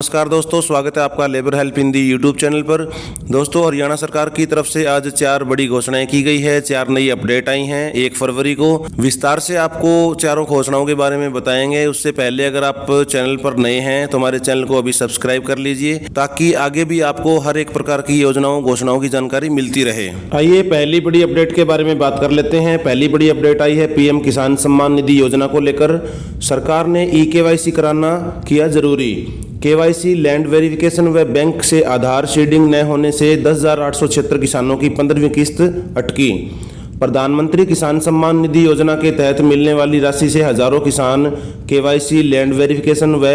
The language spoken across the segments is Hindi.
नमस्कार दोस्तों, स्वागत है आपका labour help Hindi YouTube channel पर। दोस्तों, हरियाणा सरकार की तरफ से आज 4 बड़ी घोषणाएं की गई है, 4 नई अपडेट आई हैं 1 फरवरी को। विस्तार से आपको चारों घोषणाओं के बारे में बताएंगे। उससे पहले अगर आप चैनल पर नए हैं तो हमारे चैनल को अभी सब्सक्राइब कर लीजिए ताकि आगे भी आपको हर एक प्रकार की योजनाओं घोषणाओं की जानकारी मिलती रहे। आइए पहली बड़ी अपडेट के बारे में बात कर लेते हैं। पहली बड़ी अपडेट आई है पीएम किसान सम्मान निधि योजना को लेकर। सरकार ने ई-केवाईसी कराना किया जरूरी। केवाईसी, लैंड वेरिफिकेशन व बैंक से आधार सीडिंग न होने से 10,876 किसानों की 15वीं किस्त अटकी। प्रधानमंत्री किसान सम्मान निधि योजना के तहत मिलने वाली राशि से हजारों किसान केवाईसी, लैंड वेरिफिकेशन व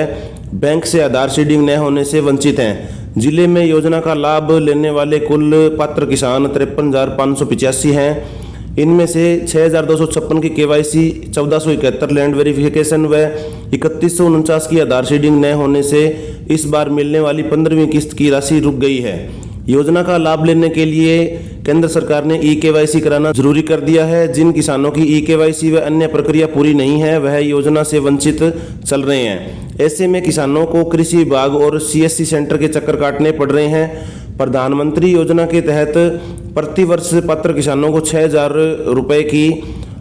बैंक से आधार सीडिंग न होने से वंचित हैं। जिले में योजना का लाभ लेने वाले कुल पात्र किसान 53,585 हैं। इनमें से 6,256 की केवाईसी, 1471 लैंड वेरिफिकेशन व 3149 की आधार सीडिंग न होने से इस बार मिलने वाली 15वीं किस्त की राशि रुक गई है। योजना का लाभ लेने के लिए केंद्र सरकार ने ई-केवाईसी कराना जरूरी कर दिया है। जिन किसानों की ई-केवाईसी व अन्य प्रक्रिया पूरी नहीं है वह योजना से वंचित चल रहे हैं। ऐसे में किसानों को कृषि विभाग और सीएससी सेंटर के चक्कर काटने पड़ रहे हैं। प्रधानमंत्री योजना के तहत प्रतिवर्ष पात्र किसानों को 6,000 रुपये की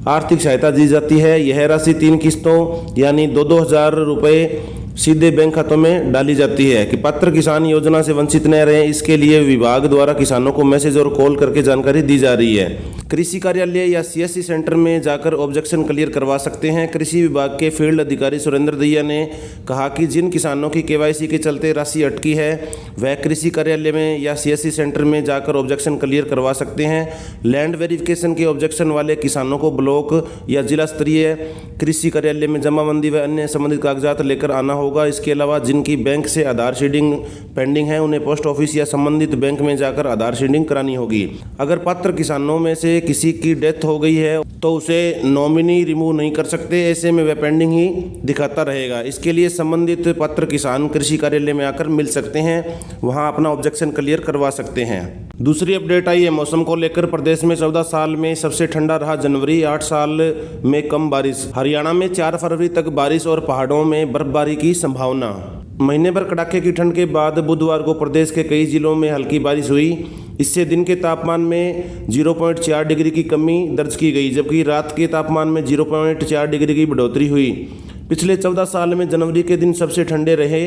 आर्थिक सहायता दी जाती है। यह राशि 3 किस्तों यानी 2-2 हज़ार रुपये सीधे बैंक खातों में डाली जाती है। कि पात्र किसान योजना से वंचित न रहें, इसके लिए विभाग द्वारा किसानों को मैसेज और कॉल करके जानकारी दी जा रही है। कृषि कार्यालय या सीएससी सेंटर में जाकर ऑब्जेक्शन क्लियर करवा सकते हैं। कृषि विभाग के फील्ड अधिकारी सुरेंद्र दैया ने कहा कि जिन किसानों की केवाईसी के चलते राशि अटकी है वह कृषि कार्यालय में या सीएससी सेंटर में जाकर ऑब्जेक्शन क्लियर करवा सकते हैं। लैंड वेरिफिकेशन के ऑब्जेक्शन वाले किसानों को ब्लॉक या जिला स्तरीय कृषि कार्यालय में जमाबंदी व अन्य संबंधित कागजात लेकर आना होगा। इसके अलावा जिनकी बैंक से आधार सीडिंग पेंडिंग है उन्हें पोस्ट ऑफिस या संबंधित बैंक में जाकर आधार सीडिंग करानी होगी। अगर पात्र किसानों में से किसी की डेथ हो गई है तो उसे नॉमिनी रिमूव नहीं कर सकते, ऐसे में वह पेंडिंग ही दिखाता रहेगा। इसके लिए संबंधित पात्र किसान कृषि कार्यालय में आकर मिल सकते हैं, वहां अपना ऑब्जेक्शन क्लियर करवा सकते हैं। दूसरी अपडेट आई है मौसम को लेकर। प्रदेश में 14 साल में सबसे ठंडा रहा जनवरी, 8 साल में कम बारिश। हरियाणा में 4 फरवरी तक बारिश और पहाड़ों में बर्फबारी की संभावना। महीने भर कड़ाके की ठंड के बाद बुधवार को प्रदेश के कई जिलों में हल्की बारिश हुई। इससे दिन के तापमान में 0.4 डिग्री की कमी दर्ज की गई, जबकि रात के तापमान में 0.4 डिग्री की बढ़ोतरी हुई। पिछले 14 साल में जनवरी के दिन सबसे ठंडे रहे,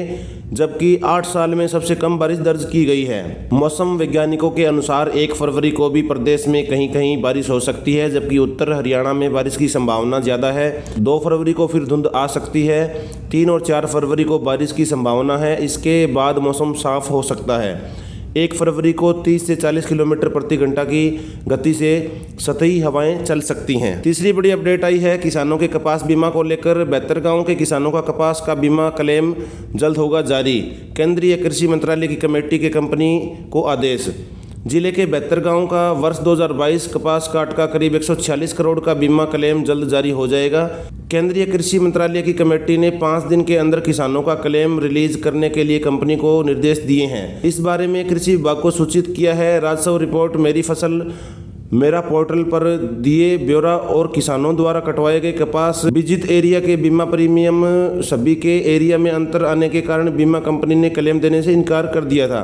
जबकि 8 साल में सबसे कम बारिश दर्ज की गई है। मौसम वैज्ञानिकों के अनुसार 1 फरवरी को भी प्रदेश में कहीं कहीं बारिश हो सकती है, जबकि उत्तर हरियाणा में बारिश की संभावना ज़्यादा है। 2 फरवरी को फिर धुंध आ सकती है। 3 और 4 फरवरी को बारिश की संभावना है। इसके बाद मौसम साफ हो सकता है। 1 फरवरी को 30 से 40 किलोमीटर प्रति घंटा की गति से सतही हवाएं चल सकती हैं। तीसरी बड़ी अपडेट आई है किसानों के कपास बीमा को लेकर। 72 गाँव के किसानों का कपास का बीमा क्लेम जल्द होगा जारी। केंद्रीय कृषि मंत्रालय की कमेटी के कंपनी को आदेश। जिले के 72 गाँव का वर्ष 2022 कपास काट का करीब 146 करोड़ का बीमा क्लेम जल्द जारी हो जाएगा। केंद्रीय कृषि मंत्रालय की कमेटी ने 5 दिन के अंदर किसानों का क्लेम रिलीज करने के लिए कंपनी को निर्देश दिए हैं। इस बारे में कृषि विभाग को सूचित किया है। राजस्व रिपोर्ट मेरी फसल मेरा पोर्टल पर दिए ब्यौरा और किसानों द्वारा कटवाए गए कपास विजित एरिया के बीमा प्रीमियम सभी के एरिया में अंतर आने के कारण बीमा कंपनी ने क्लेम देने से इनकार कर दिया था।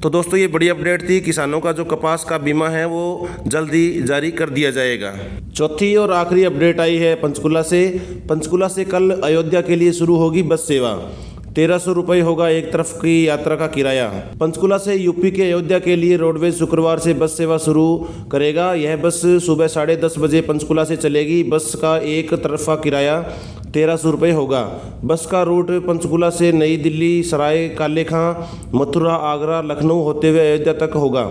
तो दोस्तों, ये बड़ी अपडेट थी। किसानों का जो कपास का बीमा है वो जल्दी जारी कर दिया जाएगा। चौथी और आखिरी अपडेट आई है पंचकुला से। पंचकुला से कल अयोध्या के लिए शुरू होगी बस सेवा। 1300 रुपये होगा एक तरफ की यात्रा का किराया। पंचकुला से यूपी के अयोध्या के लिए रोडवेज शुक्रवार से बस सेवा शुरू करेगा। यह बस सुबह 10:30 बजे पंचकुला से चलेगी। बस का एक तरफा किराया 1300 रुपये होगा। बस का रूट पंचकुला से नई दिल्ली, सराय काले खां, मथुरा, आगरा, लखनऊ होते हुए अयोध्या तक होगा।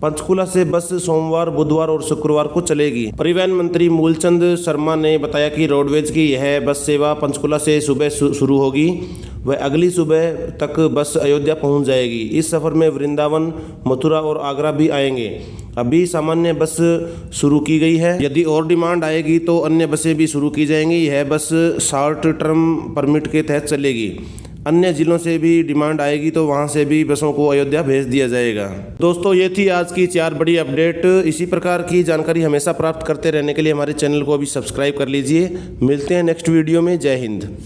पंचकुला से बस सोमवार, बुधवार और शुक्रवार को चलेगी। परिवहन मंत्री मूलचंद शर्मा ने बताया कि रोडवेज की यह बस सेवा पंचकुला से सुबह शुरू होगी व अगली सुबह तक बस अयोध्या पहुंच जाएगी। इस सफ़र में वृंदावन, मथुरा और आगरा भी आएंगे। अभी सामान्य बस शुरू की गई है। यदि और डिमांड आएगी तो अन्य बसें भी शुरू की जाएंगी। यह बस शॉर्ट टर्म परमिट के तहत चलेगी। अन्य जिलों से भी डिमांड आएगी तो वहां से भी बसों को अयोध्या भेज दिया जाएगा। दोस्तों, ये थी आज की 4 बड़ी अपडेट। इसी प्रकार की जानकारी हमेशा प्राप्त करते रहने के लिए हमारे चैनल को अभी सब्सक्राइब कर लीजिए। मिलते हैं नेक्स्ट वीडियो में। जय हिंद।